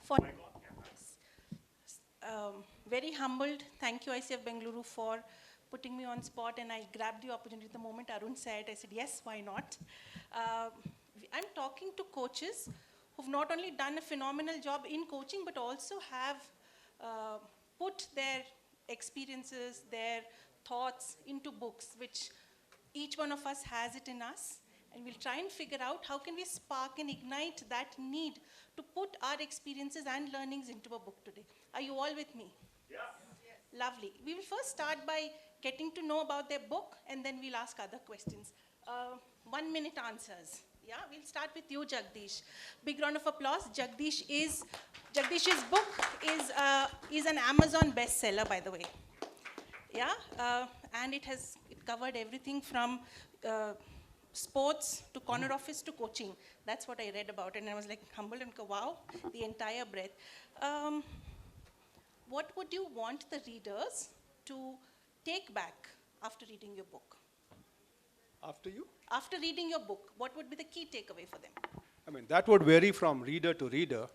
for very humbled. Thank you, ICF Bengaluru, for putting me on spot, and I grabbed the opportunity the moment Arun said. I said, yes, why not? I'm talking to coaches who've not only done a phenomenal job in coaching, but also have put their experiences, their thoughts into books, which each one of us has it in us. And we'll try and figure out how can we spark and ignite that need to put our experiences and learnings into a book today. Are you all with me? Yeah. Yes. Lovely. We will first start by getting to know about their book, and then we'll ask other questions. 1 minute answers. Yeah, we'll start with you, Jagdish. Big round of applause. Jagdish's book is an Amazon bestseller, by the way. Yeah, and it covered everything from sports to corner office to coaching. That's what I read about, and I was like humbled and wow, the entire breadth. What would you want the readers to take back after reading your book? After you? After reading your book, what would be the key takeaway for them? I mean, that would vary from reader to reader.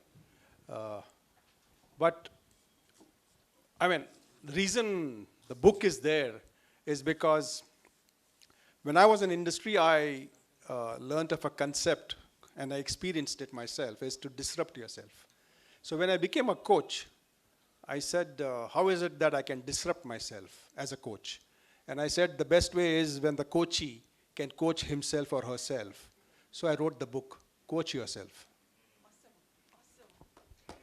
But, I mean, the reason the book is there is because when I was in industry, I learned of a concept, and I experienced it myself, is to disrupt yourself. So when I became a coach, I said, how is it that I can disrupt myself as a coach? And I said the best way is when the coachee can coach himself or herself. So I wrote the book, Coach Yourself. Awesome.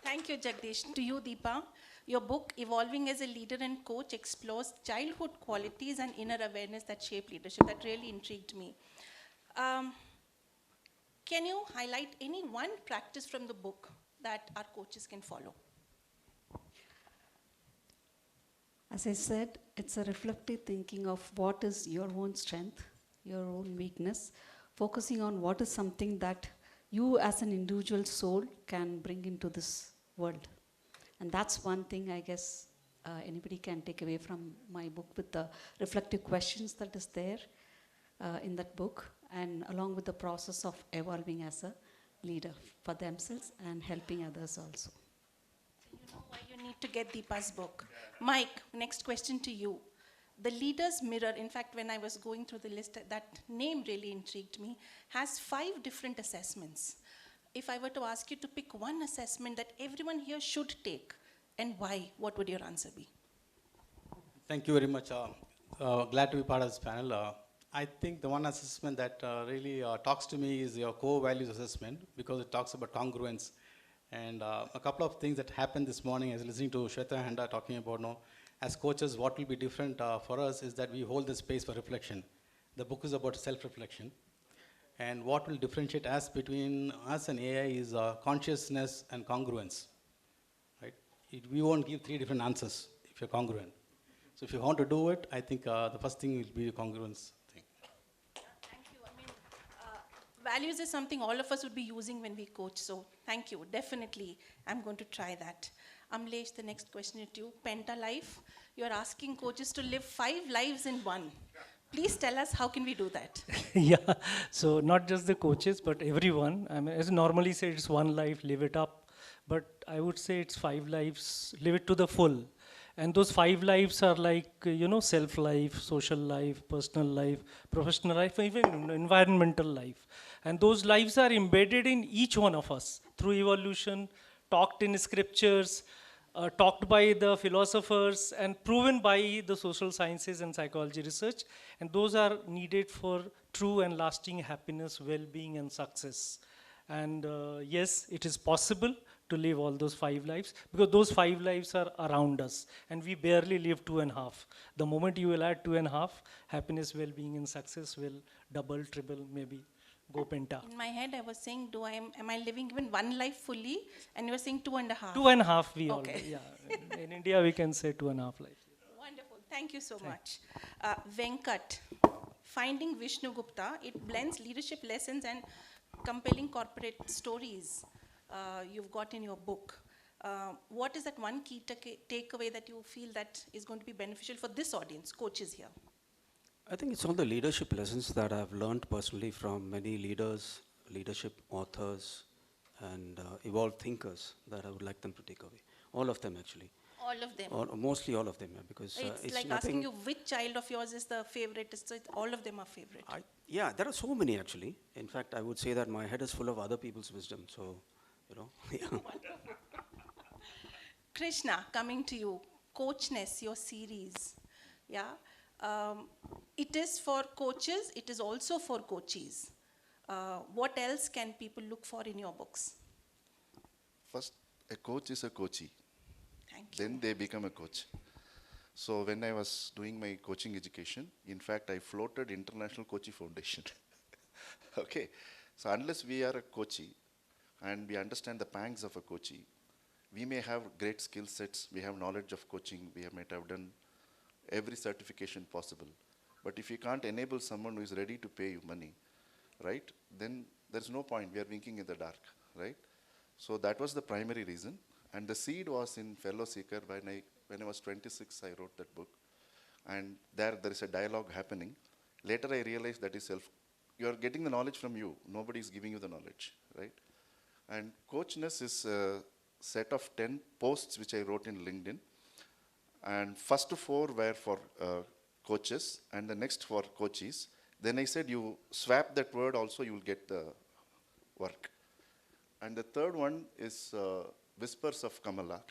Thank you, Jagdish. To you, Deepa. Your book, Evolving as a Leader and Coach, explores childhood qualities and inner awareness that shape leadership. That really intrigued me. Can you highlight any one practice from the book that our coaches can follow? As I said, it's a reflective thinking of what is your own strength, your own weakness, focusing on what is something that you as an individual soul can bring into this world. And that's one thing I guess anybody can take away from my book, with the reflective questions that is there in that book, and along with the process of evolving as a leader for themselves and helping others also. You know why you need to get Deepa's book. Mike, next question to you. The Leader's Mirror, in fact, when I was going through the list, that name really intrigued me, has 5 different assessments. If I were to ask you to pick one assessment that everyone here should take, and why, what would your answer be? Thank you very much. Glad to be part of this panel. I think the one assessment that really talks to me is your core values assessment, because it talks about congruence. And a couple of things that happened this morning, I was listening to Shweta and Handa talking about, as coaches, what will be different for us is that we hold the space for reflection. The book is about self-reflection. And what will differentiate us between us and AI is consciousness and congruence. Right? We won't give 3 different answers if you're congruent. So if you want to do it, I think the first thing will be the congruence thing. Thank you. I mean, values is something all of us would be using when we coach. So thank you. Definitely, I'm going to try that. Amilesh, the next question is to you. Penta life. You're asking coaches to live 5 lives in one. Please tell us, how can we do that? Yeah, so not just the coaches, but everyone. I mean, as normally say, it's 1 life, live it up. But I would say it's 5 lives, live it to the full. And those 5 lives are like, self-life, social life, personal life, professional life, even environmental life. And those lives are embedded in each one of us through evolution, talked in scriptures, talked by the philosophers, and proven by the social sciences and psychology research. And those are needed for true and lasting happiness, well-being, and success. And yes, it is possible to live all those 5 lives, because those 5 lives are around us, and we barely live 2.5. The moment you will add 2.5, happiness, well-being, and success will double, triple, maybe go penta. In my head, I was saying, am I living even 1 life fully? And you were saying 2.5. 2.5 we okay. already, yeah. In India, we can say 2.5 lives. Wonderful. Thank you so much. Venkat, Finding Vishnu Gupta, it blends leadership lessons and compelling corporate stories you've got in your book. What is that one key takeaway that you feel that is going to be beneficial for this audience, coaches here? I think it's all the leadership lessons that I've learned personally from many leaders, leadership authors, and evolved thinkers that I would like them to take away. All of them, actually. All of them. Or mostly all of them, yeah, because It's it's like nothing. asking you which child of yours is the favorite. So all of them are favorite. Yeah, there are so many, actually. In fact, I would say that my head is full of other people's wisdom. So, you know, yeah. Krishna, coming to you, Coachness, your series, yeah, it is for coaches, it is also for coaches. What else can people look for in your books? First, a coach is a coachee. Thank you. Then they become a coach. So when I was doing my coaching education, in fact, I floated International Coaching Foundation. Okay. So unless we are a coachee and we understand the pangs of a coachee, we may have great skill sets, we have knowledge of coaching, we might have done every certification possible. But if you can't enable someone who is ready to pay you money, right, then there's no point, we are winking in the dark, right? So that was the primary reason. And the seed was in 𝗨ஹ𝗹𝗶𝗁𝗏 when I was 26, I wrote that book. And there is a dialogue happening. Later I realized that is you are getting the knowledge from you, nobody is giving you the knowledge, right? And Coachness is a set of 10 posts which I wrote in LinkedIn. And first 4 were for coaches, and the next for coaches. Then I said, you swap that word also, you will get the work. And the third one is Whispers of Kamala,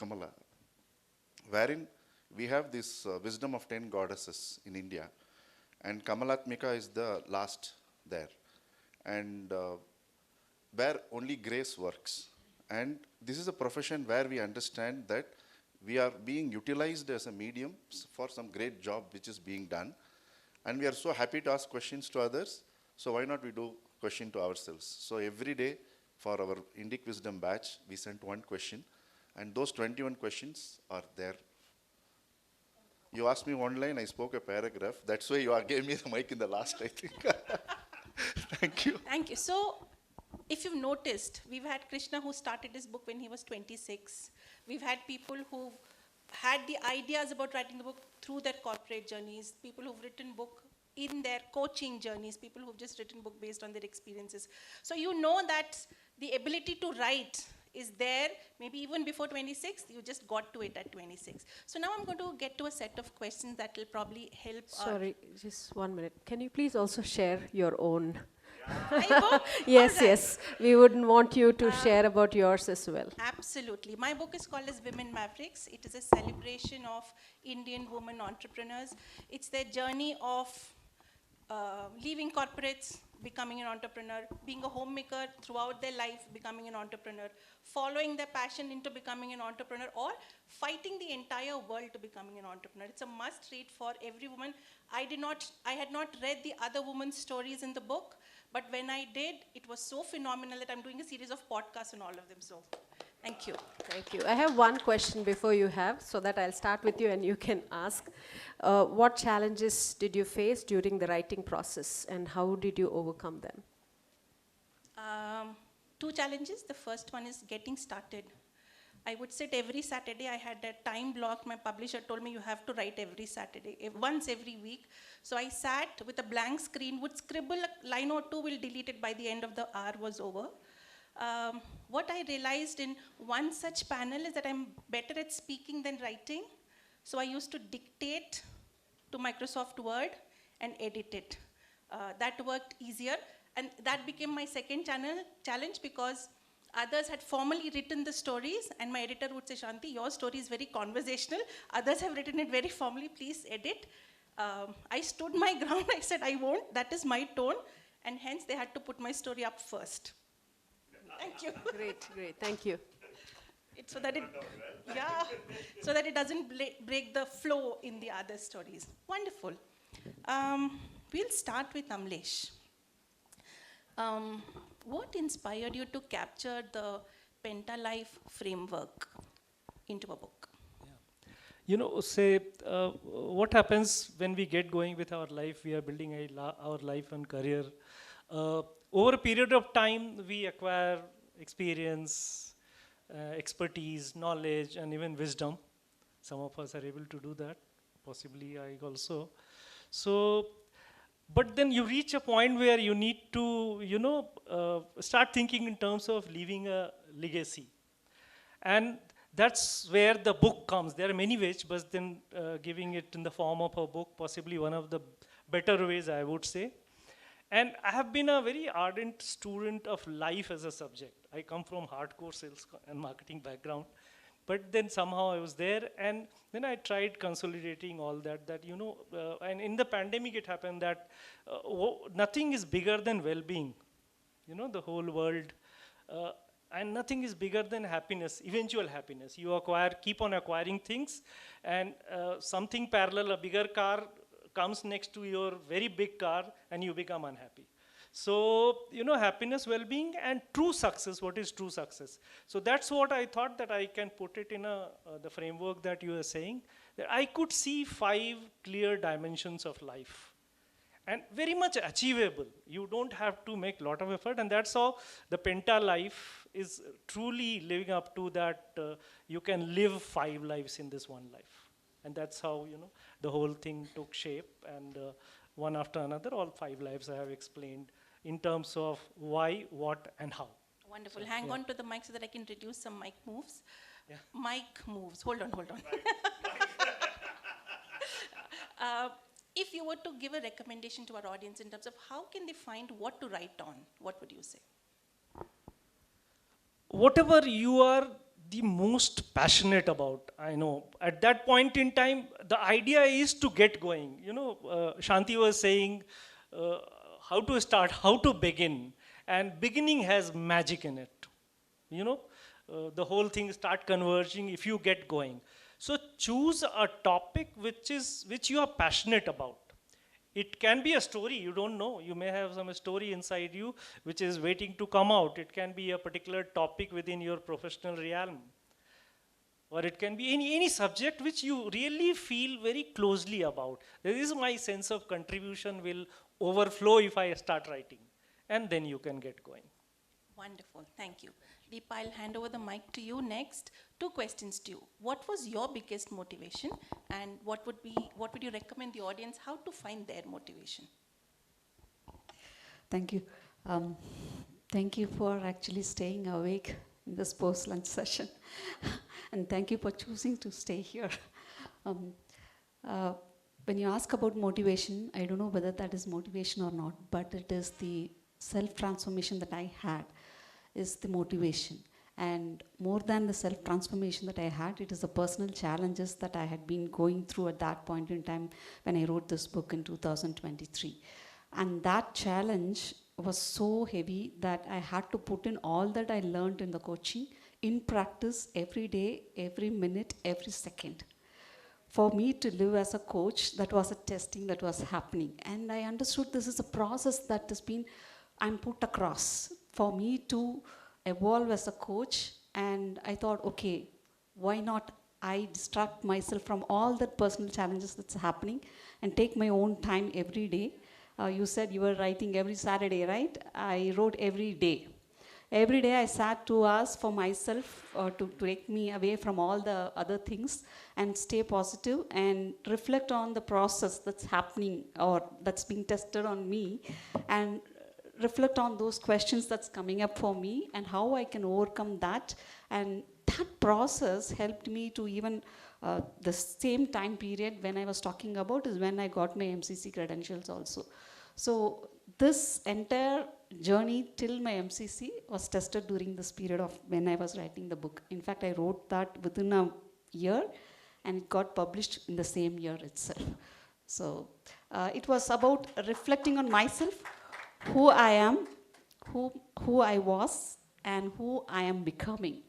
wherein we have this wisdom of 10 goddesses in India, and Kamalatmika is the last there, and where only grace works. And this is a profession where we understand that we are being utilized as a medium for some great job which is being done, and we are so happy to ask questions to others, so why not we do question to ourselves? So every day for our Indic Wisdom batch, we sent 1 question, and those 21 questions are there. You asked me 1 line, I spoke a paragraph. That's why you gave me the mic in the last, I think. Thank you. Thank you. So, if you've noticed, we've had Krishna who started his book when he was 26. We've had people who had the ideas about writing the book through their corporate journeys, people who've written book in their coaching journeys, people who've just written book based on their experiences. So you know that the ability to write is there, maybe even before 26, you just got to it at 26. So now I'm going to get to a set of questions that will probably help. Sorry, just 1 minute. Can you please also share your own? My book? Yes, All right. yes. We would want you to share about yours as well. Absolutely. My book is called as 𝗵𝗵𝗽𝗶𝗃. It is a celebration of Indian women entrepreneurs. It's their journey of leaving corporates, becoming an entrepreneur, being a homemaker throughout their life, becoming an entrepreneur, following their passion into becoming an entrepreneur, or fighting the entire world to becoming an entrepreneur. It's a must read for every woman. I had not read the other women's stories in the book, but when I did, it was so phenomenal that I'm doing a series of podcasts on all of them. So, thank you. Thank you. I have one question before you have, so that I'll start with you and you can ask. What challenges did you face during the writing process, and how did you overcome them? 2 challenges. The first one is getting started. I would sit every Saturday. I had a time block. My publisher told me you have to write every Saturday, once every week. So I sat with a blank screen, would scribble a line or 2, will delete it by the end of the hour was over. What I realized in one such panel is that I'm better at speaking than writing. So I used to dictate to Microsoft Word and edit it. That worked easier. And that became my second challenge, because others had formally written the stories, and my editor would say, Shanti, your story is very conversational. Others have written it very formally, please edit. I stood my ground. I said, I won't. That is my tone. And hence, they had to put my story up first. Thank you. Great, great. Thank you. So that it doesn't break the flow in the other stories. Wonderful. We'll start with Amlesh. What inspired you to capture the Pentalife framework into a book? You know, what happens when we get going with our life, we are building our life and career. Over a period of time, we acquire experience, expertise, knowledge, and even wisdom. Some of us are able to do that, possibly I also. So But then you reach a point where you need to, start thinking in terms of leaving a legacy. And that's where the book comes. There are many ways, but then giving it in the form of a book, possibly one of the better ways, I would say. And I have been a very ardent student of life as a subject. I come from hardcore sales and marketing background. But then somehow I was there, and then I tried consolidating all that, and in the pandemic it happened that nothing is bigger than well-being, the whole world. And nothing is bigger than happiness, eventual happiness. You keep on acquiring things, and something parallel, a bigger car comes next to your very big car, and you become unhappy. So, happiness, well-being, and true success. What is true success? So that's what I thought that I can put it in the framework that you are saying. That I could see 5 clear dimensions of life, and very much achievable. You don't have to make a lot of effort, and that's how the Penta life is truly living up to that. You can live 5 lives in this one life, and that's how the whole thing took shape. And one after another, all 5 lives I have explained in terms of why, what, and how. Wonderful. Hang on to the mic so that I can introduce some mic moves. Yeah. Mic moves. Hold on. If you were to give a recommendation to our audience in terms of how can they find what to write on, what would you say? Whatever you are the most passionate about, I know. At that point in time, the idea is to get going. Shanti was saying how to start, how to begin. And beginning has magic in it. The whole thing start converging if you get going. So choose a topic which you are passionate about. It can be a story, you don't know. You may have some story inside you which is waiting to come out. It can be a particular topic within your professional realm. Or it can be any subject which you really feel very closely about. This is my sense of contribution will overflow if I start writing. And then you can get going. Wonderful, thank you. Deepa, I'll hand over the mic to you next. 2 questions to you. What was your biggest motivation, and what would you recommend the audience how to find their motivation? Thank you. Thank you for actually staying awake in this post-lunch session. And thank you for choosing to stay here. When you ask about motivation, I don't know whether that is motivation or not, but it is the self-transformation that I had is the motivation. And more than the self-transformation that I had, it is the personal challenges that I had been going through at that point in time when I wrote this book in 2023. And that challenge was so heavy that I had to put in all that I learned in the coaching in practice every day, every minute, every second. For me to live as a coach, that was a testing that was happening. And I understood this is a process that has been, I'm put across for me to evolve as a coach. And I thought, okay, why not I distract myself from all the personal challenges that's happening and take my own time every day. You said you were writing every Saturday, right? I wrote every day. Every day I sat 2 hours for myself to take me away from all the other things and stay positive and reflect on the process that's happening or that's being tested on me, and reflect on those questions that's coming up for me and how I can overcome that. And that process helped me to even the same time period when I was talking about is when I got my MCC credentials also. So this entire journey till my MCC was tested during this period of when I was writing the book. In fact, I wrote that within a year and it got published in the same year itself. So it was about reflecting on myself, who I am, who I was, and who I am becoming.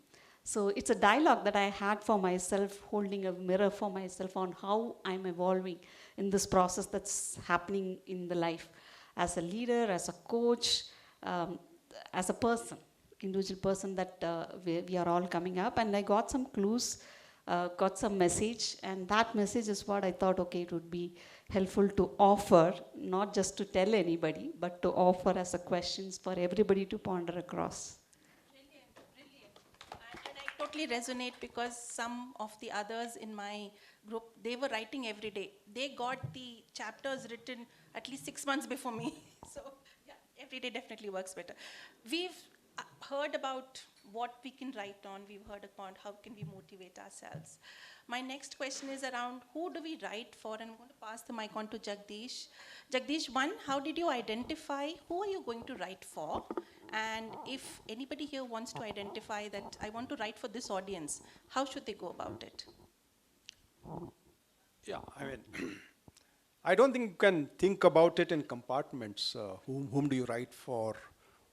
So it's a dialogue that I had for myself, holding a mirror for myself on how I'm evolving in this process that's happening in the life. As a leader, as a coach, as a person, individual person that we are all coming up. And I got some clues, got some message, and that message is what I thought, okay, it would be helpful to offer, not just to tell anybody, but to offer as a questions for everybody to ponder across. Brilliant, brilliant. And I totally resonate because some of the others in my group, they were writing every day. They got the chapters written at least 6 months before me. So yeah, every day definitely works better. We've heard about what we can write on. We've heard about how can we motivate ourselves. My next question is around who do we write for? And I'm going to pass the mic on to Jagdish. Jagdish, one, how did you identify who are you going to write for? And if anybody here wants to identify that I want to write for this audience, how should they go about it? Yeah, I mean, I don't think you can think about it in compartments. Whom do you write for?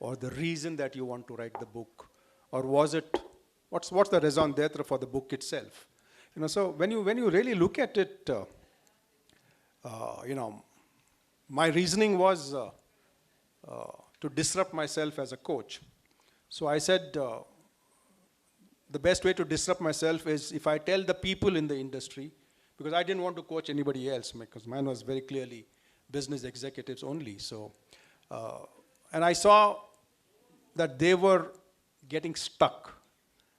Or the reason that you want to write the book? Or was it, what's the raison d'etre for the book itself? You know, so when you really look at it, you know, my reasoning was to disrupt myself as a coach. So I said, the best way to disrupt myself is if I tell the people in the industry, because I didn't want to coach anybody else, because mine was very clearly business executives only. So, and I saw that they were getting stuck,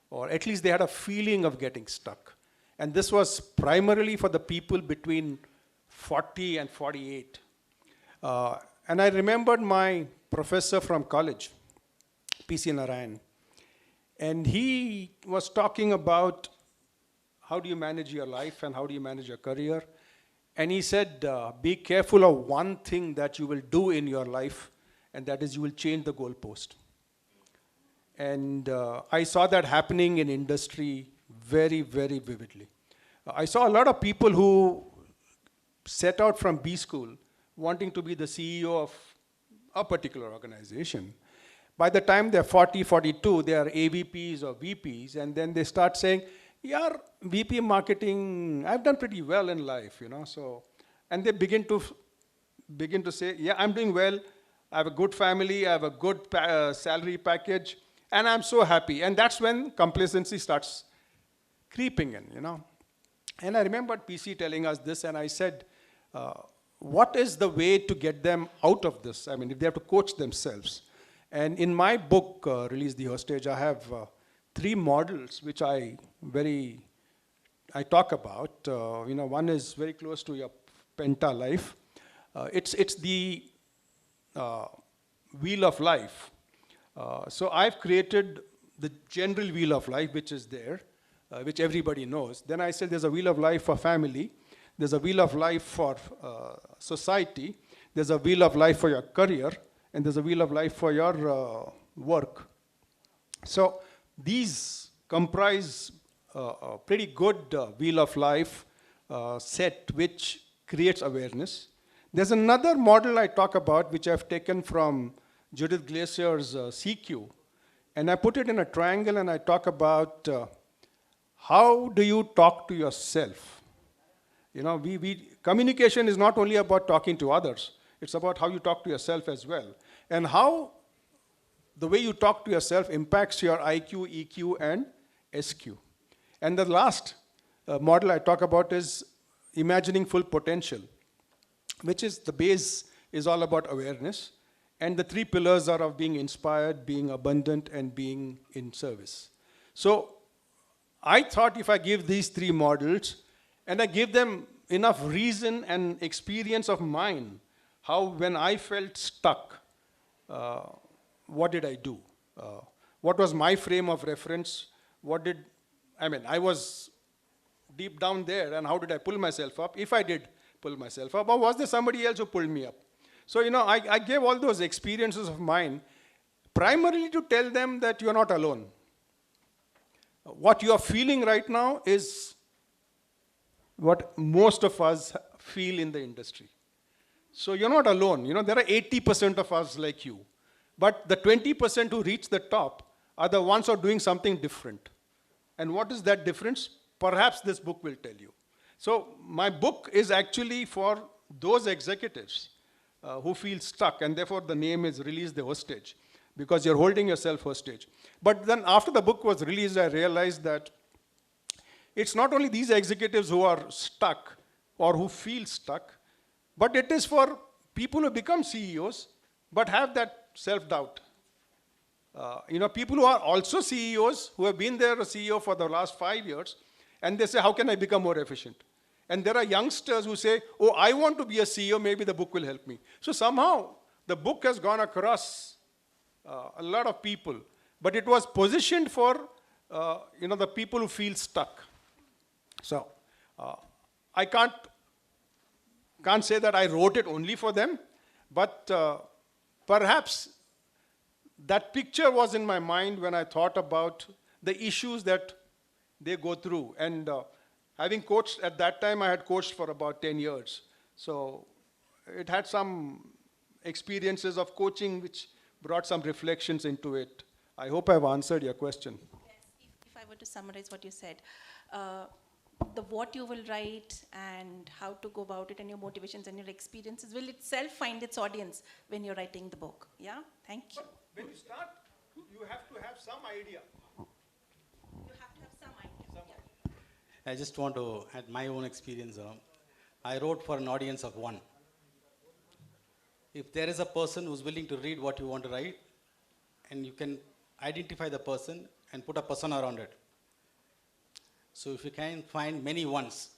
or at least they had a feeling of getting stuck. And this was primarily for the people between 40 and 48. And I remembered my professor from college, P.C. Narayan, and he was talking about how do you manage your life and how do you manage your career. And he said, be careful of one thing that you will do in your life, and that is you will change the goalpost. And I saw that happening in industry very, very vividly. I saw a lot of people who set out from B school wanting to be the CEO of a particular organization. By the time they're 40, 42, they are AVPs or VPs, and then they start saying, yeah, VP marketing, I've done pretty well in life, you know, so, and they begin to say, yeah, I'm doing well, I have a good family, I have a good salary package, and I'm so happy. And that's when complacency starts creeping in, you know. And I remembered PC telling us this, and I said, what is the way to get them out of this? I mean, if they have to coach themselves. And in my book, Release the Hostage, I have 3 models which I talk about. You know, one is very close to your Penta life. It's the wheel of life. So I've created the general wheel of life, which is there, which everybody knows. Then I said there's a wheel of life for family, there's a wheel of life for society, there's a wheel of life for your career, and there's a wheel of life for your work. So these comprise a pretty good wheel of life set which creates awareness. There's another model I talk about which I've taken from Judith Glacier's CQ, and I put it in a triangle, and I talk about how do you talk to yourself. You know, communication is not only about talking to others, it's about how you talk to yourself as well, and how the way you talk to yourself impacts your IQ, EQ, and SQ. And the last model I talk about is imagining full potential, which is the base is all about awareness. And the 3 pillars are of being inspired, being abundant, and being in service. So I thought if I give these 3 models, and I give them enough reason and experience of mine, how when I felt stuck, what did I do? What was my frame of reference? I was deep down there, and how did I pull myself up? If I did pull myself up, or was there somebody else who pulled me up? So, you know, I gave all those experiences of mine primarily to tell them that you're not alone. What you are feeling right now is what most of us feel in the industry. So you're not alone. You know, there are 80% of us like you. But the 20% who reach the top are the ones who are doing something different. And what is that difference? Perhaps this book will tell you. So my book is actually for those executives who feel stuck, and therefore the name is Release the Hostage, because you're holding yourself hostage. But then after the book was released, I realized that it's not only these executives who are stuck or who feel stuck, but it is for people who become CEOs but have that self-doubt. people who are also CEOs, who have been there a CEO for the last 5 years, and they say, how can I become more efficient? And there are youngsters who say, oh, I want to be a CEO, maybe the book will help me. So somehow, the book has gone across a lot of people, but it was positioned for, the people who feel stuck. So, I can't say that I wrote it only for them, but perhaps that picture was in my mind when I thought about the issues that they go through. And having coached at that time, I had coached for about 10 years. So it had some experiences of coaching which brought some reflections into it. I hope I've answered your question. Yes, if I were to summarize what you said, what you will write and how to go about it and your motivations and your experiences will itself find its audience when you're writing the book. Yeah, thank you. But when you start, you have to have some idea. You have to have some idea. I just want to add my own experience. I wrote for an audience of one. If there is a person who's willing to read what you want to write, and you can identify the person and put a persona around it. So if you can find many ones,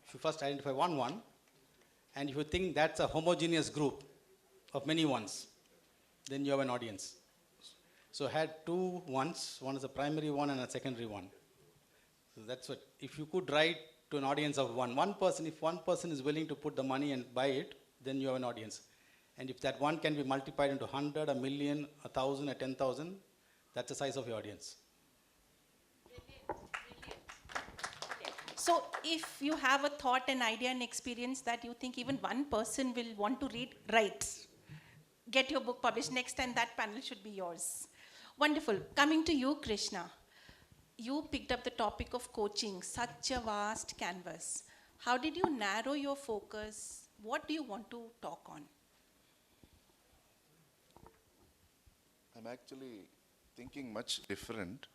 if you first identify one, and if you think that's a homogeneous group of many ones, then you have an audience. So I had 2 ones, one is a primary one and a secondary one. So that's what, if you could write to an audience of one person, if one person is willing to put the money and buy it, then you have an audience. And if that one can be multiplied into 100, 1,000,000, 1,000, or 10,000, that's the size of your audience. So if you have a thought, an idea, an experience that you think even one person will want to read, write. Get your book published. Next time that panel should be yours. Wonderful. Coming to you, Krishna. You picked up the topic of coaching, such a vast canvas. How did you narrow your focus? What do you want to talk on? I'm actually thinking much different.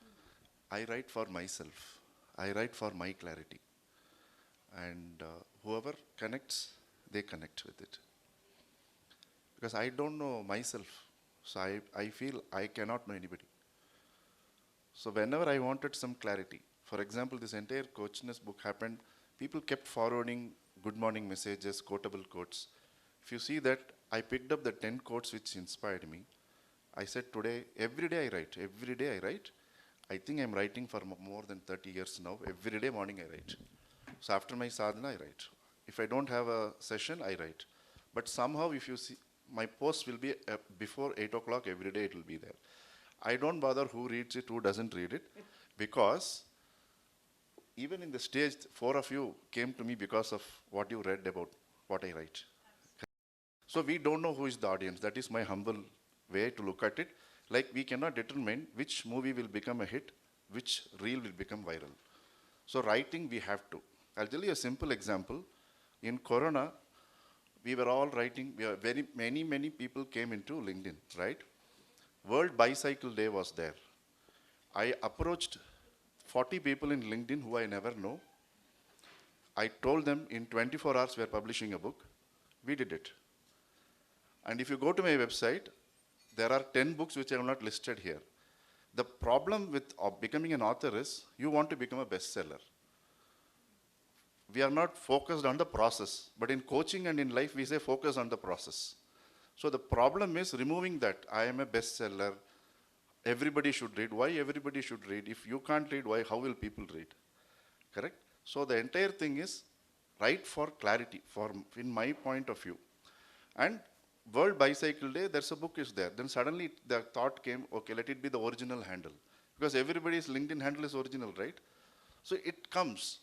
I write for myself. I write for my clarity. And whoever connects, they connect with it. Because I don't know myself. So I feel I cannot know anybody. So whenever I wanted some clarity, for example, this entire coachness book happened, people kept forwarding good morning messages, quotable quotes. If you see that, I picked up the 10 quotes which inspired me. I said today, every day I write, every day I write. I think I'm writing for more than 30 years now. Every day morning I write. So after my sadhana, I write. If I don't have a session, I write. But somehow, if you see, my post will be before 8 o'clock, every day it will be there. I don't bother who reads it, who doesn't read it, because even in the stage, 4 of you came to me because of what you read about what I write. So we don't know who is the audience. That is my humble way to look at it. Like we cannot determine which movie will become a hit, which reel will become viral. So writing, we have to. I'll tell you a simple example. In Corona, we were all writing, many people came into LinkedIn, right? World Bicycle Day was there. I approached 40 people in LinkedIn who I never know. I told them in 24 hours we are publishing a book. We did it. And if you go to my website, there are 10 books which I have not listed here. The problem with becoming an author is you want to become a bestseller. We are not focused on the process, but in coaching and in life we say focus on the process. So the problem is removing that. I am a bestseller. Everybody should read. Why everybody should read? If you can't read, why? How will people read? Correct? So the entire thing is write for clarity, in my point of view. And World Bicycle Day, there's a book is there. Then suddenly the thought came, okay, let it be the original handle. Because everybody's LinkedIn handle is original, right? So it comes.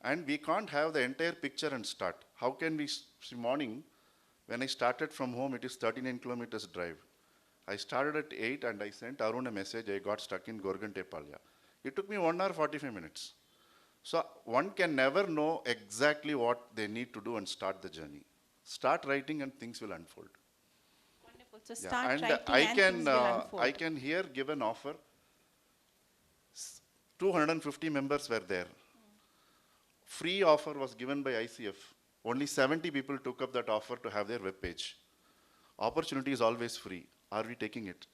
And we can't have the entire picture and start. How can we see morning? When I started from home, it is 39 kilometers drive. I started at 8 and I sent Arun a message. I got stuck in 𝗏𝗏𝗏. It took me 1 hour 45 minutes. So one can never know exactly what they need to do and start the journey. Start writing and things will unfold. Wonderful. So start And writing things will unfold. I can here give an offer. 250 members were there. Free offer was given by ICF. Only 70 people took up that offer to have their web page. Opportunity is always free. Are we taking it?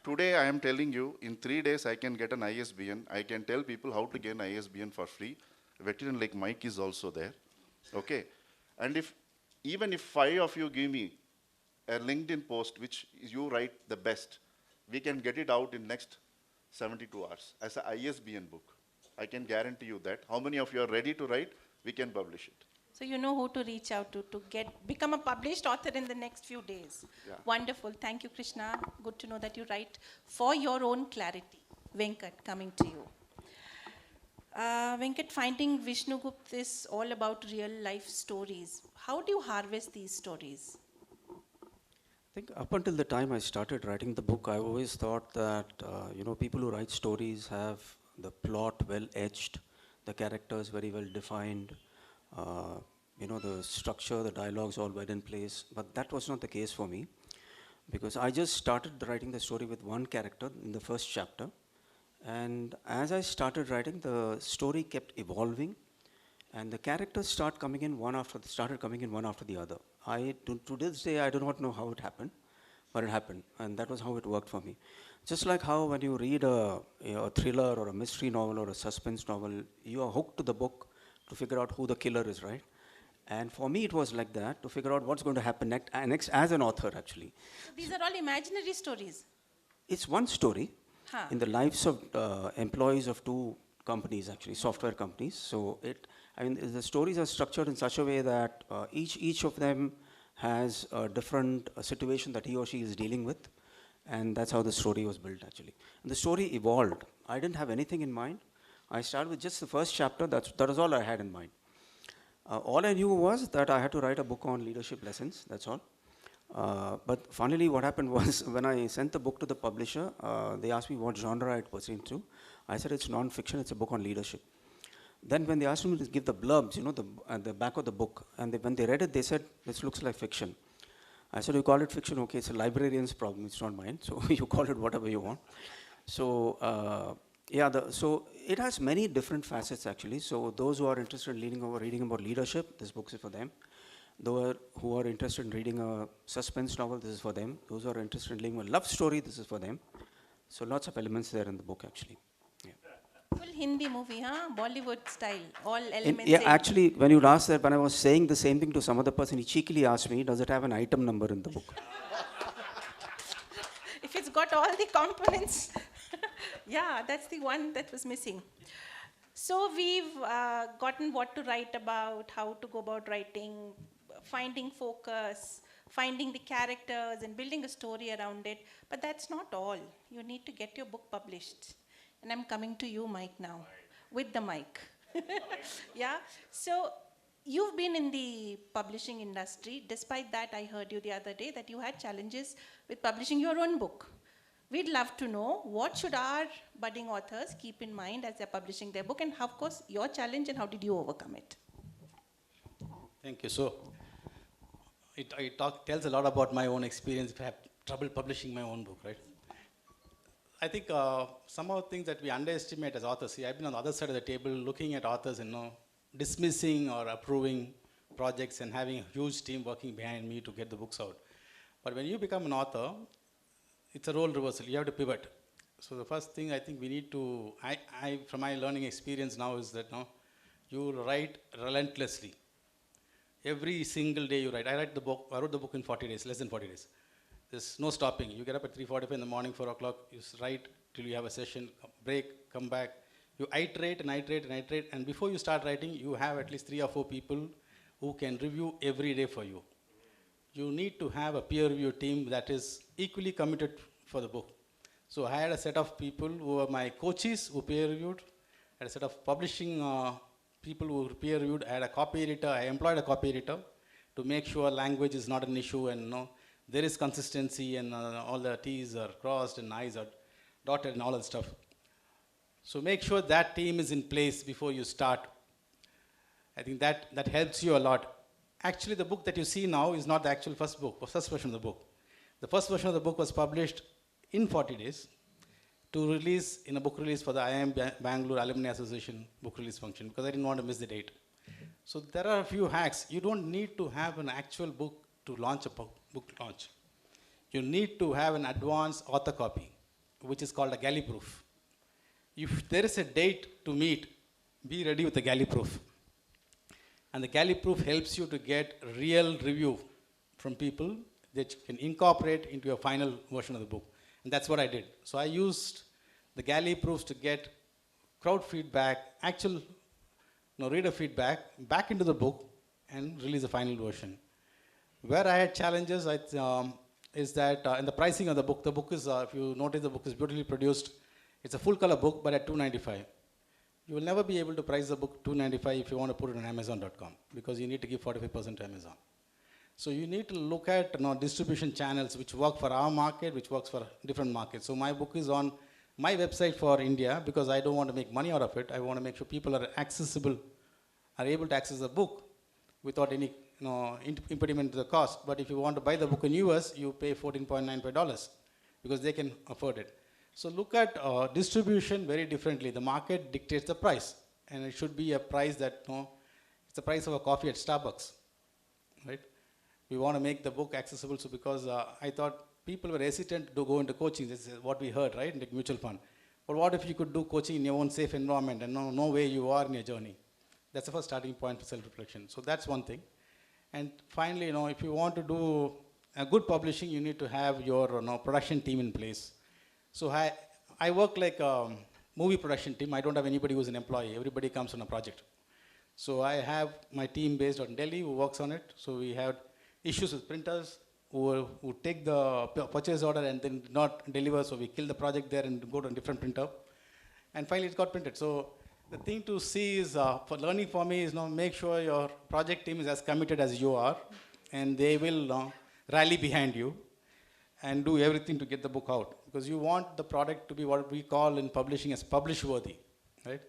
Today I am telling you, in 3 days I can get an ISBN. I can tell people how to get an ISBN for free. Veteran like Mike is also there. Okay. And even if 5 of you give me a LinkedIn post which you write the best, we can get it out in next 72 hours as an ISBN book. I can guarantee you that. How many of you are ready to write? We can publish it. So you know who to reach out to become a published author in the next few days. Yeah. Wonderful. Thank you, Krishna. Good to know that you write for your own clarity. Venkat, coming to you. Venkat, finding Vishnugupta is all about real life stories. How do you harvest these stories? I think up until the time I started writing the book, I always thought that, people who write stories have the plot well etched, the characters very well defined, the structure, the dialogues all well in place. But that was not the case for me, because I just started writing the story with one character in the first chapter. And as I started writing, the story kept evolving, and the characters started coming in one after the other. To this day, I do not know how it happened, but it happened, and that was how it worked for me. Just like how when you read a thriller or a mystery novel or a suspense novel, you are hooked to the book to figure out who the killer is, right? And for me, it was like that, to figure out what's going to happen next as an author, actually. So these are all imaginary stories? It's one story in the lives of employees of 2 companies, actually, software companies. So the stories are structured in such a way that each of them has a different situation that he or she is dealing with. And that's how the story was built, actually. And the story evolved. I didn't have anything in mind. I started with just the first chapter. That was all I had in mind. All I knew was that I had to write a book on leadership lessons. That's all. But funnily, what happened was, when I sent the book to the publisher, they asked me what genre it was into. I said it's non-fiction, it's a book on leadership. Then when they asked me to give the blurbs, at the back of the book, and when they read it, they said, this looks like fiction. I said, you call it fiction? Okay, it's a librarian's problem, it's not mine. So you call it whatever you want. So, so it has many different facets, actually. So those who are interested in reading about leadership, this book is for them. Those who are interested in reading a suspense novel, this is for them. Those who are interested in reading a love story, this is for them. So lots of elements there in the book, actually. Full Hindi movie, huh? Bollywood style, all elements. Actually, when you asked that, when I was saying the same thing to some other person, he cheekily asked me, does it have an item number in the book? If it's got all the components, yeah, that's the one that was missing. So we've gotten what to write about, how to go about writing, finding focus, finding the characters and building a story around it. But that's not all. You need to get your book published. And I'm coming to you, Mike, now, with the mic. Yeah. So you've been in the publishing industry. Despite that, I heard you the other day that you had challenges with publishing your own book. We'd love to know, what should our budding authors keep in mind as they're publishing their book, and of course, your challenge, and how did you overcome it? Thank you. So it tells a lot about my own experience if I have trouble publishing my own book, right? I think some of the things that we underestimate as authors, see, I've been on the other side of the table looking at authors and dismissing or approving projects and having a huge team working behind me to get the books out. But when you become an author, it's a role reversal. You have to pivot. So the first thing I think we need to, from my learning experience now, is that you write relentlessly. Every single day you write. I wrote the book in 40 days, less than 40 days. There's no stopping. You get up at 3:45 in the morning, 4 o'clock, you write till you have a session, break, come back. You iterate and iterate and iterate, and before you start writing, you have at least 3 or 4 people who can review every day for you. You need to have a peer review team that is equally committed for the book. So I had a set of people who were my coaches who peer reviewed, I had a set of publishing people who peer reviewed, I had a copy editor, I employed a copy editor to make sure language is not an issue and there is consistency and all the T's are crossed and I's are dotted and all that stuff. So make sure that team is in place before you start. I think that helps you a lot. Actually, the book that you see now is not the actual first version of the book. The first version of the book was published in 40 days to release in a book release for the 𝗖𝗵 Bangalore Alumni Association book release function, because I didn't want to miss the date. So there are a few hacks. You don't need to have an actual book to launch a book launch. You need to have an advanced author copy. which is called a galley proof. If there is a date to meet, be ready with the galley proof. And the galley proof helps you to get real review from people that you can incorporate into your final version of the book. And that's what I did. So I used the galley proofs to get crowd feedback, actual reader feedback back into the book and release the final version. Where I had challenges is that in the pricing of the book is, if you notice, the book is beautifully produced. It's a full color book, but at $295. You will never be able to price the book $295 if you want to put it on Amazon.com, because you need to give 45% to Amazon. So you need to look at distribution channels which work for our market, which works for different markets. So my book is on my website for India because I don't want to make money out of it. I want to make sure people are able to access the book without any impediment to the cost. But if you want to buy the book in US, you pay $14.95 because they can afford it. So look at distribution very differently. The market dictates the price, and it should be a price that it's the price of a coffee at Starbucks, right? We want to make the book accessible. So because I thought people were hesitant to go into coaching. This is what we heard, right? Like mutual fund. But what if you could do coaching in your own safe environment and know where you are in your journey? That's the first starting point for self-reflection. So that's one thing. And finally, if you want to do a good publishing, you need to have your production team in place. So I work like a movie production team. I don't have anybody who's an employee. Everybody comes on a project. So I have my team based on Delhi who works on it. So we have issues with printers who take the purchase order and then not deliver. So we kill the project there and go to a different printer. And finally it got printed. So the thing to see is, for learning for me is make sure your project team is as committed as you are, and they will rally behind you and do everything to get the book out. Because you want the product to be what we call in publishing as publish-worthy, right?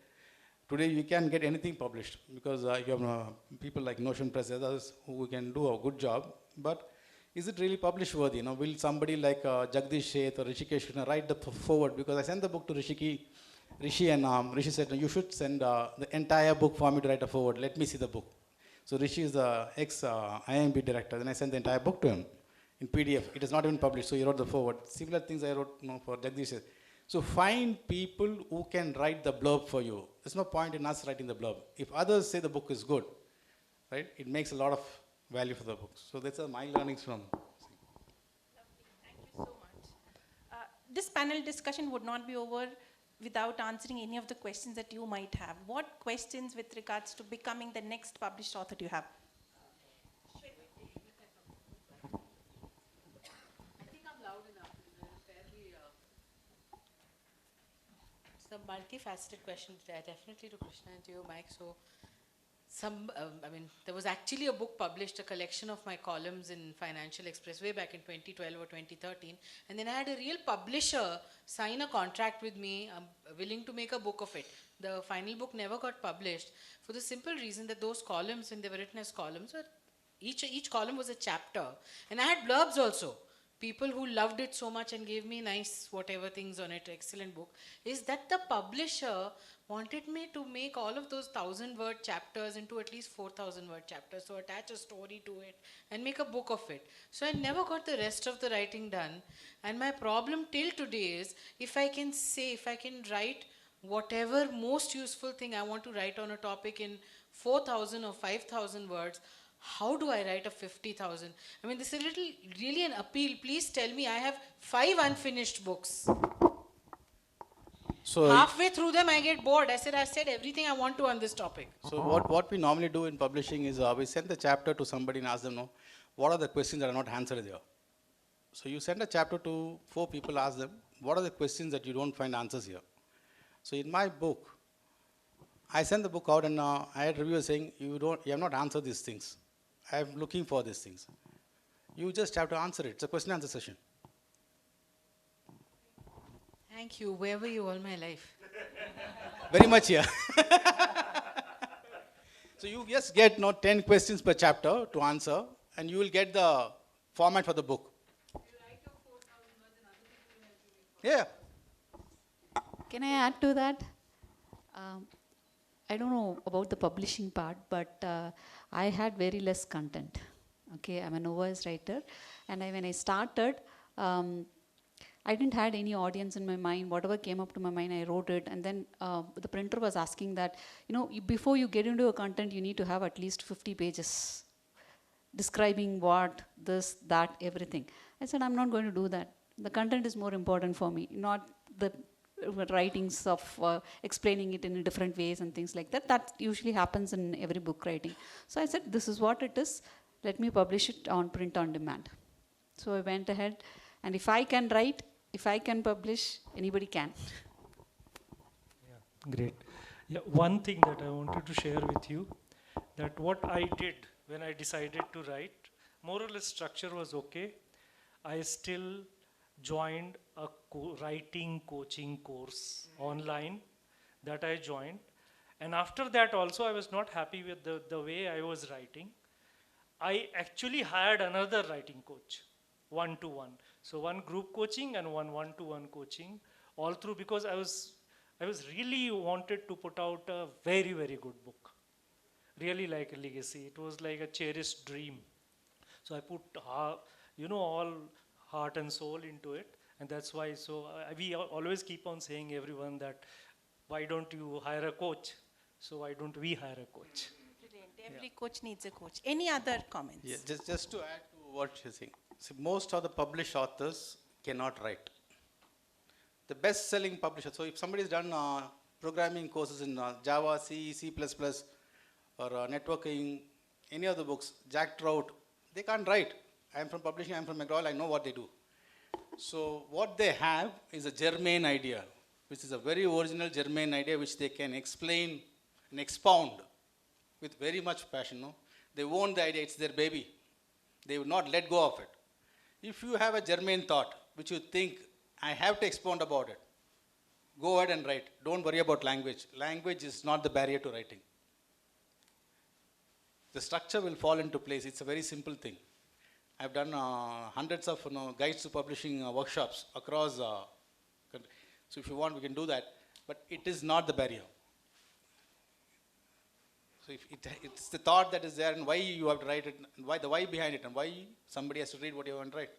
Today you can't get anything published because you have people like Notion Press, others who can do a good job. But is it really publish-worthy? Will somebody like Jagdish Sheth or 𝗨HI𝘄𝗿𝗄𝗏 write the forward? Because I sent the book to Rishi, and Rishi said, you should send the entire book for me to write a forward. Let me see the book. So Rishi is the ex-IMB director. Then I sent the entire book to him in PDF. It is not even published, so he wrote the forward. Similar things I wrote for Jagdish. So find people who can write the blurb for you. There's no point in us writing the blurb. If others say the book is good, right, it makes a lot of value for the book. So that's my learnings from. Thank you so much. This panel discussion would not be over without answering any of the questions that you might have. What questions with regards to becoming the next published author do you have? It's a multifaceted question, definitely to Krishna and to you, Mike. So, there was actually a book published, a collection of my columns in Financial Express way back in 2012 or 2013. And then I had a real publisher sign a contract with me, willing to make a book of it. The final book never got published for the simple reason that those columns, when they were written as columns, each column was a chapter. And I had blurbs also. People who loved it so much and gave me nice whatever things on it, excellent book, is that the publisher wanted me to make all of those 1,000-word chapters into at least 4,000-word chapters, so attach a story to it and make a book of it. So I never got the rest of the writing done. And my problem till today is, if I can write whatever most useful thing I want to write on a topic in 4,000 or 5,000 words, how do I write a 50,000? This is really an appeal. Please tell me, I have 5 unfinished books. So halfway through them, I get bored. I said everything I want to on this topic. So what we normally do in publishing is we send the chapter to somebody and ask them, what are the questions that are not answered there? So you send a chapter to 4 people, ask them, what are the questions that you don't find answers here? So in my book, I sent the book out and I had reviewers saying, you have not answered these things. I am looking for these things. You just have to answer it. It's a question and answer session. Thank you. Where were you all my life? Very much here. So you just get 10 questions per chapter to answer, and you will get the format for the book. You write your 4,000 words and other people will help you. Yeah. Can I add to that? I don't know about the publishing part, but I had very less content. Okay, I'm a novice writer, and when I started, I didn't had any audience in my mind. Whatever came up to my mind, I wrote it. And then the printer was asking that, before you get into a content, you need to have at least 50 pages describing what, this, that, everything. I said, I'm not going to do that. The content is more important for me, not the writings of explaining it in different ways and things like that. That usually happens in every book writing. So I said, this is what it is. Let me publish it on print on demand. So I went ahead, and if I can write, if I can publish, anybody can. Yeah, great. Yeah, one thing that I wanted to share with you, that what I did when I decided to write, more or less structure was okay. I still joined a writing coaching course online that I joined. And after that also I was not happy with the way I was writing. I actually hired another writing coach, one-to-one. So one group coaching and one-to-one coaching, all through, because I was really wanted to put out a very, very good book. Really like a legacy. It was like a cherished dream. So I put, all heart and soul into it. And that's why, we always keep on saying everyone that, why don't you hire a coach? So why don't we hire a coach? Brilliant. Every coach needs a coach. Any other comments? Yeah, just to add to what she's saying. See, most of the published authors cannot write. The best-selling publisher, so if somebody's done programming courses in Java, C, C++, or networking, any of the books, Jack Trout, they can't write. I'm from publishing, I'm from McDowell, I know what they do. So what they have is a germane idea, which is a very original germane idea which they can explain and expound with very much passion. No? They own the idea, it's their baby. They will not let go of it. If you have a germane thought, which you think, I have to expound about it, go ahead and write. Don't worry about language. Language is not the barrier to writing. The structure will fall into place. It's a very simple thing. I've done hundreds of guides to publishing workshops across country. So if you want, we can do that. But it is not the barrier. So if it's the thought that is there, and why you have to write it, and why the why behind it, and why somebody has to read what you want to write.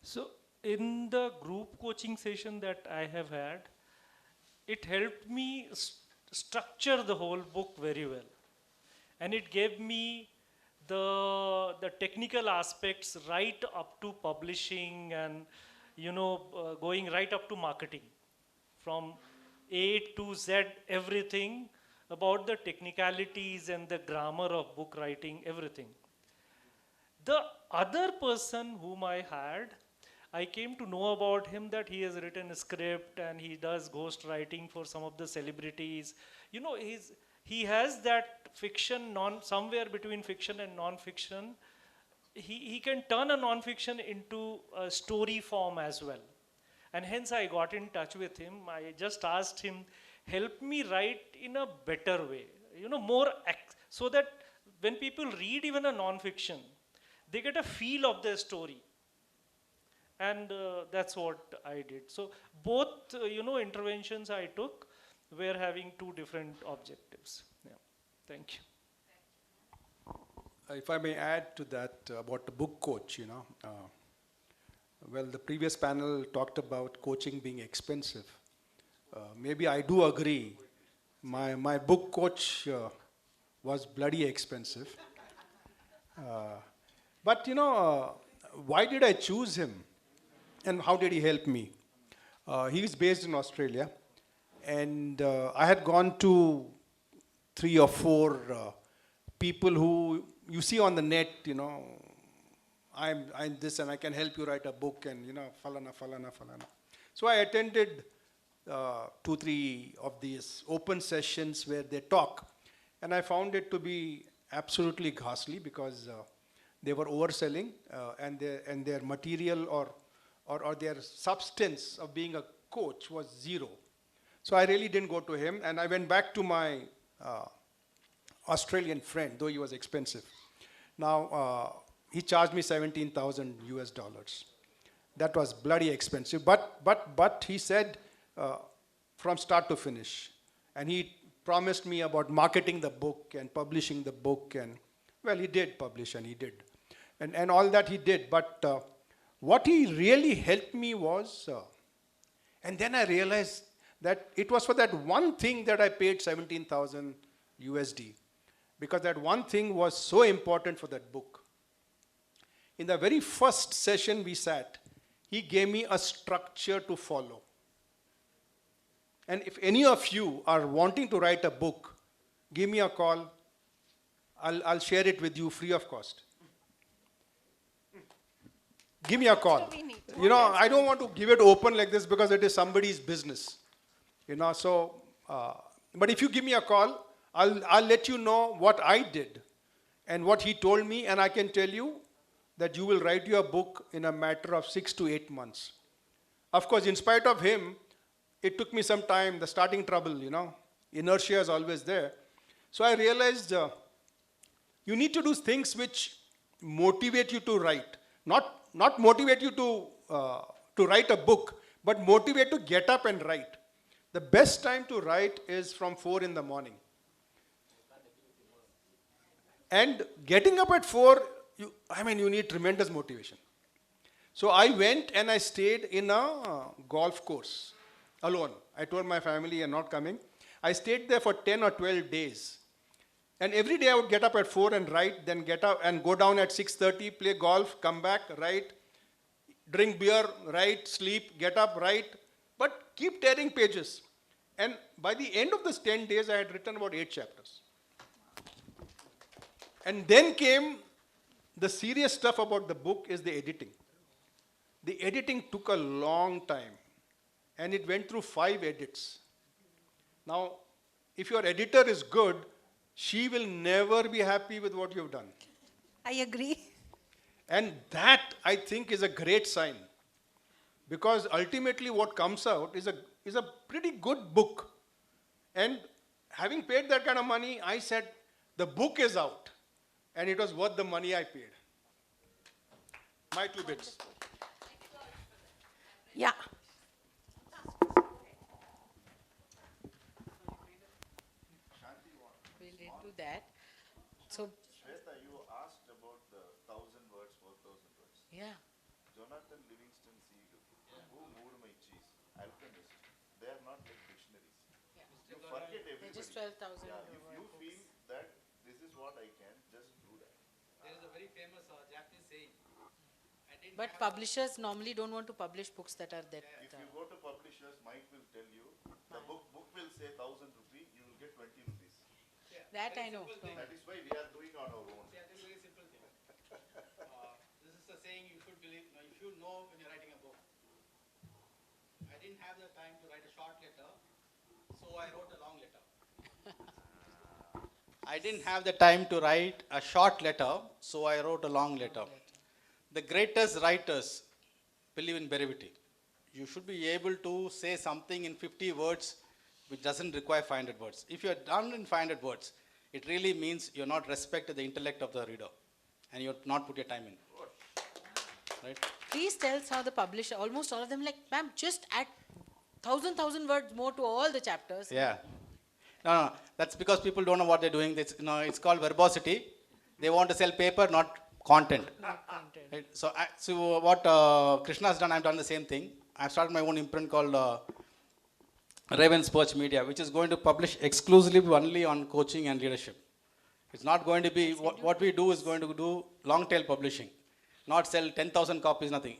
So in the group coaching session that I have had, it helped me structure the whole book very well. And it gave me the technical aspects right up to publishing and, going right up to marketing. From A to Z, everything about the technicalities and the grammar of book writing, everything. The other person whom I had, I came to know about him that he has written a script and he does ghost writing for some of the celebrities. He has that fiction, somewhere between fiction and non-fiction. He can turn a non-fiction into a story form as well. And hence I got in touch with him. I just asked him, help me write in a better way, so that when people read even a non-fiction, they get a feel of their story. And that's what I did. So both, interventions I took were having two different objectives. Yeah. Thank you. If I may add to that about the book coach, well, the previous panel talked about coaching being expensive. Maybe I do agree. My book coach was bloody expensive. But why did I choose him? And how did he help me? He is based in Australia. And I had gone to 3 or 4 people who you see on the net, I'm this and I can help you write a book and, falana. So I attended 2-3 of these open sessions where they talk. And I found it to be absolutely ghastly because they were overselling and their material or their substance of being a coach was zero. So I really didn't go to him, and I went back to my Australian friend, though he was expensive. Now, he charged me $17,000 US. That was bloody expensive. But he said from start to finish. And he promised me about marketing the book and publishing the book. And well, he did publish and he did. And all that he did. But what he really helped me was, and then I realized that it was for that one thing that I paid 17,000 USD. Because that one thing was so important for that book. In the very first session we sat, he gave me a structure to follow. And if any of you are wanting to write a book, give me a call. I'll share it with you free of cost. Give me a call. You know, I don't want to give it open like this because it is somebody's business. You know, so, but if you give me a call, I'll let you know what I did and what he told me, and I can tell you that you will write your book in a matter of 6 to 8 months. Of course, in spite of him, it took me some time, the starting trouble, you know. Inertia is always there. So I realized you need to do things which motivate you to write. Not motivate you to write a book, but motivate to get up and write. The best time to write is from 4 in the morning. And getting up at 4, you need tremendous motivation. So I went and I stayed in a golf course alone. I told my family I'm not coming. I stayed there for 10 or 12 days. And every day I would get up at 4 and write, then get up and go down at 6:30, play golf, come back, write, drink beer, write, sleep, get up, write, but keep tearing pages. And by the end of those 10 days, I had written about 8 chapters. And then came the serious stuff about the book is the editing. The editing took a long time. And it went through 5 edits. Now, if your editor is good, she will never be happy with what you've done. I agree. And that, I think, is a great sign. Because ultimately what comes out is a pretty good book. And having paid that kind of money, I said, the book is out. And it was worth the money I paid. My 2 bits. Yeah. We'll do that. So, Shweta, you asked about the 1,000 words, 4,000 words. yeah. Jonathan Livingston Seagull, who 𝗫𝗪𝗽𝗁 alchemist, they are not like dictionaries. You forget everybody. They're just 12,000 Yeah, if you books. feel that this is what I can, just do that. There is a very famous Japanese saying. But publishers normally don't want to publish books that are that. If you go to publishers, Mike will tell you, the book will say 1,000 rupees, you will get 20 rupees. That I know. That is why we are doing on our own. Yeah, this is a very simple thing. This is the saying you should believe, you should know when you're writing a book. I didn't have the time to write a short letter, so I wrote a long letter. I didn't have the time to write a short letter, so I wrote a long letter. The greatest writers believe in brevity. You should be able to say something in 50 words which doesn't require 500 words. If you're done in 500 words, it really means you're not respected the intellect of the reader and you're not put your time in. Right? Please tell some of the publisher, almost all of them like, ma'am, just add 1,000 words more to all the chapters. Yeah. No, that's because people don't know what they're doing. It's called verbosity. They want to sell paper, not content. Not content. Right? So what Krishna has done, I've done the same thing. I've started my own imprint called 𝗨𝗹𝗪𝗁 Media, which is going to publish exclusively only on coaching and leadership. It's not going to be, what we do is going to do long tail publishing, not sell 10,000 copies, nothing.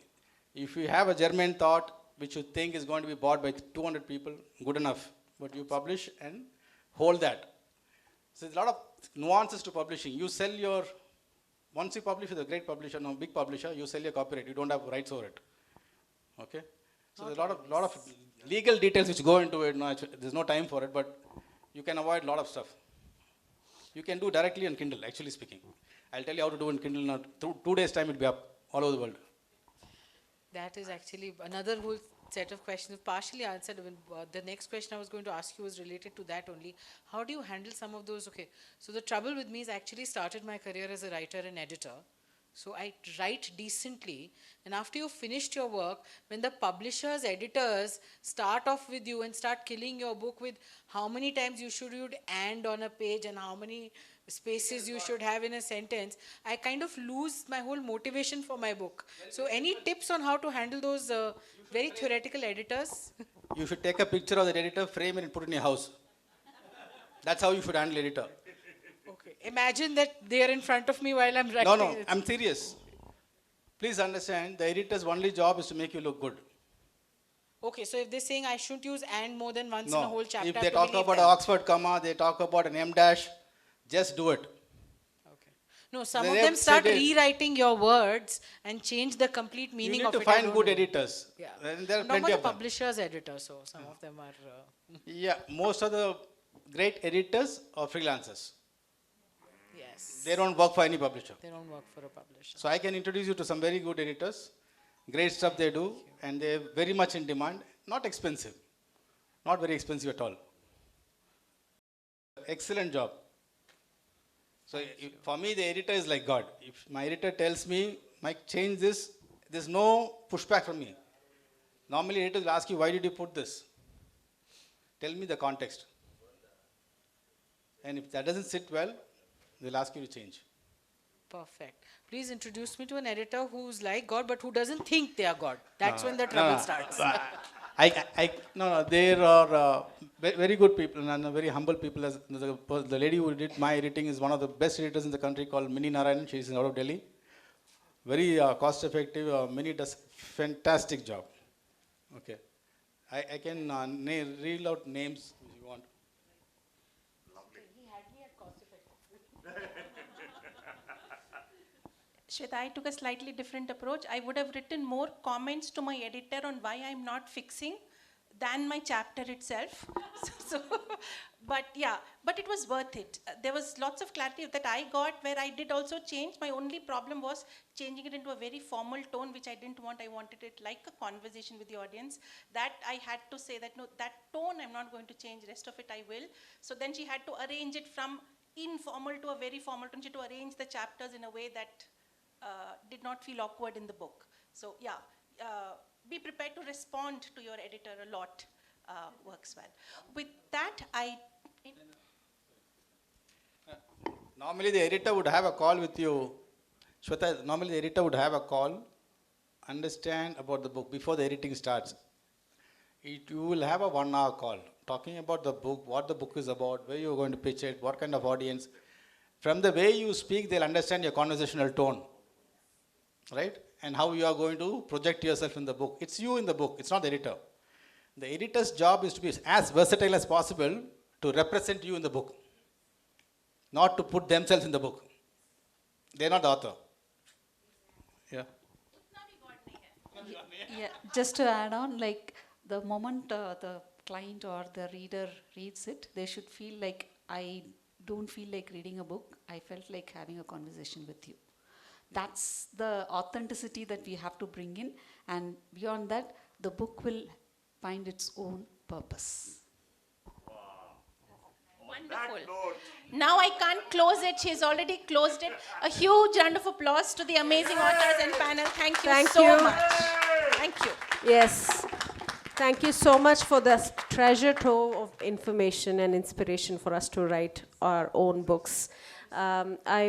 If you have a German thought, which you think is going to be bought by 200 people, good enough. But you publish and hold that. So there's a lot of nuances to publishing. You sell your, once you publish with a great publisher, no big publisher, you sell your copyright. You don't have rights over it. Okay? So there's a lot of legal details which go into it. No, there's no time for it, but you can avoid a lot of stuff. You can do directly on Kindle, actually speaking. I'll tell you how to do in Kindle now. 2 days time it'll be up all over the world. That is actually another whole set of questions partially answered. The next question I was going to ask you was related to that only. How do you handle some of those? Okay, so the trouble with me is I actually started my career as a writer and editor. So I write decently, and after you've finished your work, when the publishers, editors start off with you and start killing your book with how many times you should and on a page and how many spaces you should have in a sentence, I kind of lose my whole motivation for my book. So any tips on how to handle those very theoretical editors? You should take a picture of the editor, frame it and put it in your house. That's how you should handle editor. Okay. Imagine that they are in front of me while I'm writing. No, I'm serious. Please understand, the editor's only job is to make you look good. Okay, so if they're saying I shouldn't use and more than once in a whole chapter, if I they have to talk believe about them. an Oxford comma, they talk about an M dash, just do it. Okay. No, some They of have them start said it. rewriting your words and change the complete You meaning need of to it. I find don't good know. editors. Yeah. And there are Not plenty the of them. publishers' editors, so some of them are. Yeah, most of the great editors are freelancers. Yes. They don't work for any publisher. They don't work for a publisher. So I can introduce you to some very good editors. Great stuff they do, and they're very much in demand. Not expensive. Not very expensive at all. Excellent job. So for me, the editor is like God. If my editor tells me, Mike, change this, there's no pushback from me. Normally, editors will ask you, why did you put this? Tell me the context. And if that doesn't sit well, they'll ask you to change. Perfect. Please introduce me to an editor who's like God, but who doesn't think they are God. That's when the trouble starts. No, there are very good people and very humble people. As the lady who did my editing is one of the best editors in the country called Minnie Narayanan. She's out of Delhi. Very cost effective. Minnie does fantastic job. Okay. I can reel out names if you want. Shweta, I took a slightly different approach. I would have written more comments to my editor on why I'm not fixing than my chapter itself. But it was worth it. There was lots of clarity that I got where I did also change. My only problem was changing it into a very formal tone, which I didn't want. I wanted it like a conversation with the audience. That I had to say that, no, that tone I'm not going to change, rest of it I will. So then she had to arrange it from informal to a very formal tone. She had to arrange the chapters in a way that did not feel awkward in the book. So be prepared to respond to your editor a lot. Works well. With that, Normally the editor would have a call with you. Shweta, normally the editor would have a call, understand about the book before the editing starts. You will have a 1 hour call talking about the book, what the book is about, where you're going to pitch it, what kind of audience. From the way you speak, they'll understand your conversational tone, right? And how you are going to project yourself in the book. It's you in the book, it's not the editor. The editor's job is to be as versatile as possible to represent you in the book, not to put themselves in the book. They're not the author. Yeah. Yeah, just to add on, like the moment the client or the reader reads it, they should feel like, I don't feel like reading a book, I felt like having a conversation with you. That's the authenticity that we have to bring in, and beyond that, the book will find its own purpose. wonderful. Now I can't close it. She's already closed it. A huge round of applause to the amazing authors and panel. Thank you so much. Thank you. Yes. Thank you so much for this treasure trove of information and inspiration for us to write our own books. I